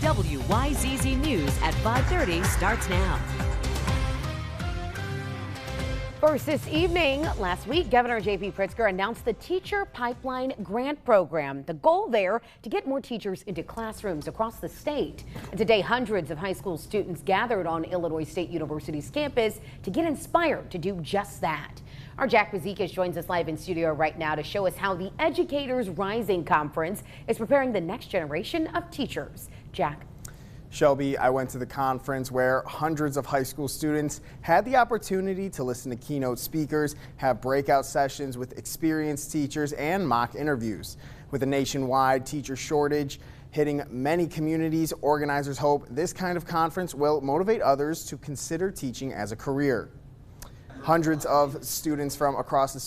WYZZ News at 5:30 starts now. First this evening, last week, Governor J.B. Pritzker announced the Teacher Pipeline Grant Program. The goal there to get more teachers into classrooms across the state. And today, hundreds of high school students gathered on Illinois State University's campus to get inspired to do just that. Our Jack Bazikis joins us live in studio right now to show us how the Educators Rising Conference is preparing the next generation of teachers. Jack. Shelby, I went to the conference where hundreds of high school students had the opportunity to listen to keynote speakers, have breakout sessions with experienced teachers, and mock interviews. With a nationwide teacher shortage hitting many communities, organizers hope this kind of conference will motivate others to consider teaching as a career. Hundreds of students from across the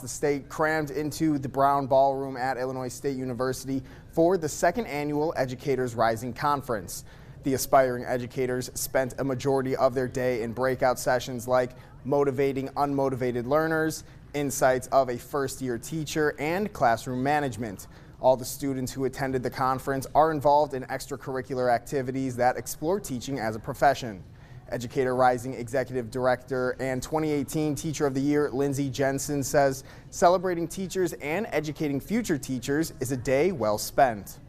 state crammed into the Brown Ballroom at Illinois State University for the second annual Educators Rising Conference. The aspiring educators spent a majority of their day in breakout sessions like motivating unmotivated learners, insights of a first-year teacher, and classroom management. All the students who attended the conference are involved in extracurricular activities that explore teaching as a profession. Educator Rising Executive Director and 2018 Teacher of the Year, Lindsay Jensen, says celebrating teachers and educating future teachers is a day well spent.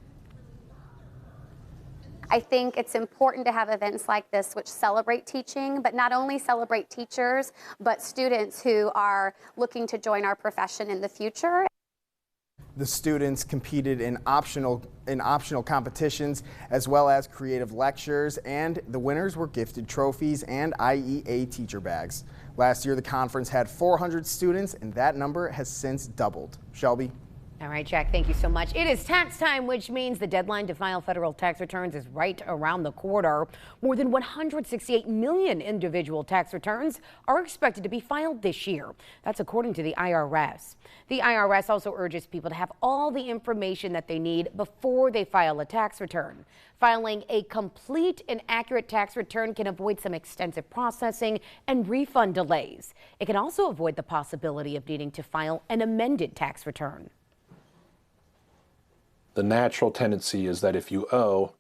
I think it's important to have events like this which celebrate teaching, but not only celebrate teachers, but students who are looking to join our profession in the future. The students competed in optional competitions as well as creative lectures, and the winners were gifted trophies and IEA teacher bags. Last year, the conference had 400 students, and that number has since doubled. Shelby? All right, Jack, thank you so much. It is tax time, which means the deadline to file federal tax returns is right around the corner. More than 168 million individual tax returns are expected to be filed this year. That's according to the IRS. The IRS also urges people to have all the information that they need before they file a tax return. Filing a complete and accurate tax return can avoid some extensive processing and refund delays. It can also avoid the possibility of needing to file an amended tax return. The natural tendency is that if you owe,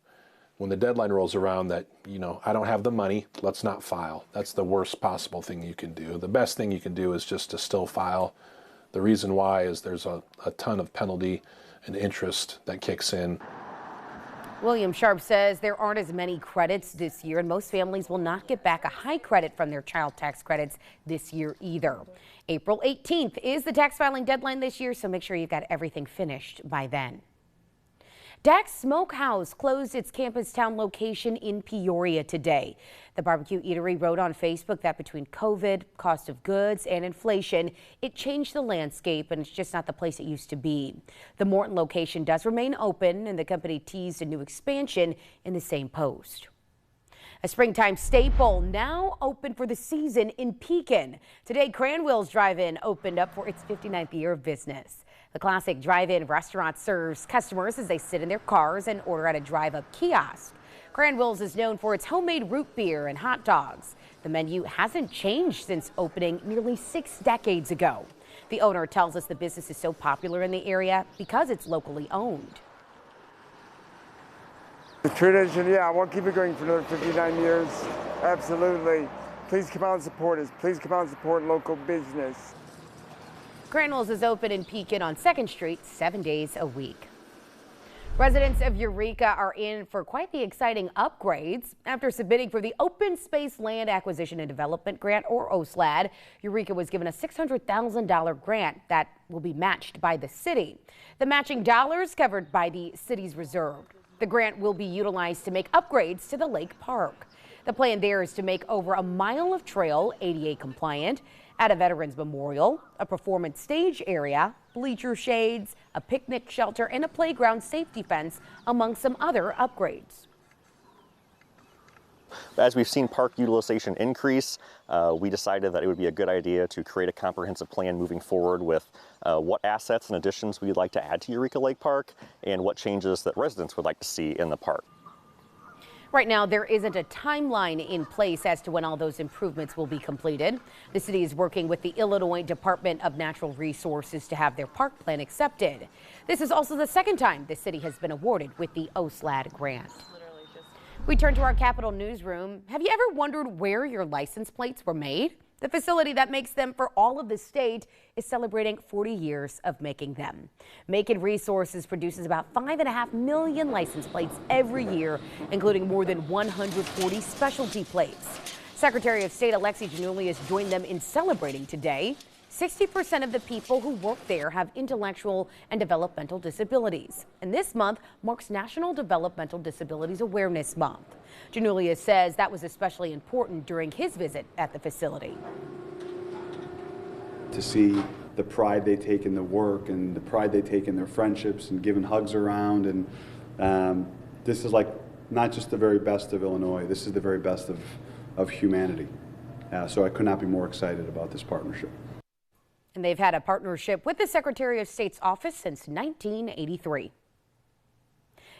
when the deadline rolls around, that, I don't have the money, let's not file. That's the worst possible thing you can do. The best thing you can do is just to still file. The reason why is there's a ton of penalty and interest that kicks in. William Sharp says there aren't as many credits this year, and most families will not get back a high credit from their child tax credits this year either. April 18th is the tax filing deadline this year, so make sure you've got everything finished by then. DAC'S Smokehouse closed its CAMPUSTOWN location in Peoria today. The barbecue eatery wrote on Facebook that between COVID, cost of goods, and inflation, it changed the landscape and it's just not the place it used to be. The Morton location does remain open, and the company teased a new expansion in the same post. A springtime staple now open for the season in Pekin. Today, CRANWILL'S Drive-In opened up for its 59th year of business. The classic drive-in restaurant serves customers as they sit in their cars and order at a drive-up kiosk. CRANWILL'S is known for its homemade root beer and hot dogs. The menu hasn't changed since opening nearly 6 decades ago. The owner tells us the business is so popular in the area because it's locally owned. The tradition, yeah, I want to keep it going for another 59 years. Absolutely. Please come out and support us. Please come out and support local business. CRANWILL'S is open in Pekin on 2nd Street 7 days a week. Residents of Eureka are in for quite the exciting upgrades. After submitting for the Open Space Land Acquisition and Development Grant, or OSLAD, Eureka was given a $600,000 grant that will be matched by the city. The matching dollars covered by the city's reserve. The grant will be utilized to make upgrades to the lake park. The plan there is to make over a mile of trail ADA compliant, add a veterans memorial, a performance stage area, bleacher shades, a picnic shelter, and a playground safety fence, among some other upgrades. As we've seen park utilization increase, we decided that it would be a good idea to create a comprehensive plan moving forward with what assets and additions we'd like to add to Eureka Lake Park and what changes that residents would like to see in the park. Right now, there isn't a timeline in place as to when all those improvements will be completed. The city is working with the Illinois Department of Natural Resources to have their park plan accepted. This is also the second time the city has been awarded with the OSLAD grant. We turn to our Capitol newsroom. Have you ever wondered where your license plates were made? The facility that makes them for all of the state is celebrating 40 years of making them. PEKIN Resources produces about 5.5 million license plates every year, including more than 140 specialty plates. Secretary of State Alexi Giannoulias joined them in celebrating today. 60% of the people who work there have intellectual and developmental disabilities. And this month marks National Developmental Disabilities Awareness Month. Giannoulias says that was especially important during his visit at the facility. To see the pride they take in the work and the pride they take in their friendships and giving hugs around. And this is like not just the very best of Illinois, this is the very best of humanity. So I could not be more excited about this partnership. And they've had a partnership with the Secretary of State's office since 1983.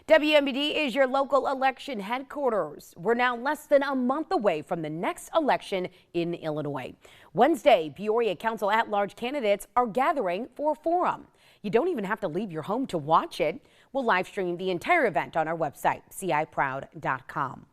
WMBD is your local election headquarters. We're now less than a month away from the next election in Illinois. Wednesday, Peoria Council at-large candidates are gathering for a forum. You don't even have to leave your home to watch it. We'll live stream the entire event on our website, ciproud.com.